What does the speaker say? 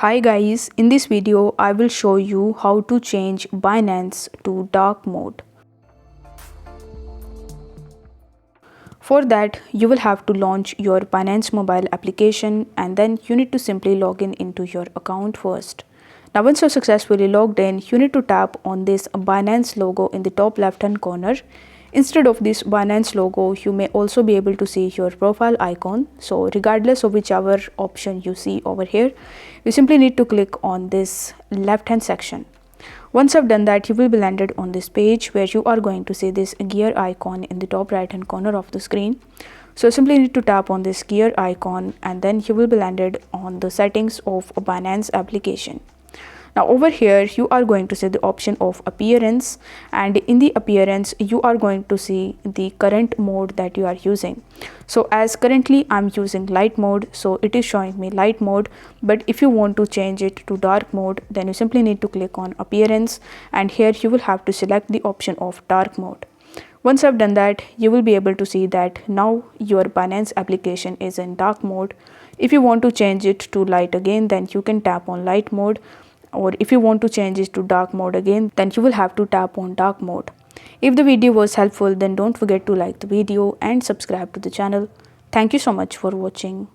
Hi guys, in this video I will show you how to change Binance to dark mode. For that, you will have to launch your Binance mobile application and then you need to simply log in into your account first. Now once you're successfully logged in, you need to tap on this Binance logo in the top left hand corner. Instead of this Binance logo, you may also be able to see your profile icon. So regardless of whichever option you see over here, you simply need to click on this left hand section. Once I've done that, you will be landed on this page where you are going to see this gear icon in the top right hand corner of the screen. So simply need to tap on this gear icon and then you will be landed on the settings of a Binance application. Now over here you are going to see the option of appearance, and in the appearance you are going to see the current mode that you are using. So as currently I'm using light mode, so it is showing me light mode, but if you want to change it to dark mode, then you simply need to click on appearance and here you will have to select the option of dark mode. Once I've done that, you will be able to see that now your Binance application is in dark mode. If you want to change it to light again, then you can tap on light mode, or if you want to change it to dark mode again, then you will have to tap on dark mode. If the video was helpful, then don't forget to like the video and subscribe to the channel. Thank you so much for watching.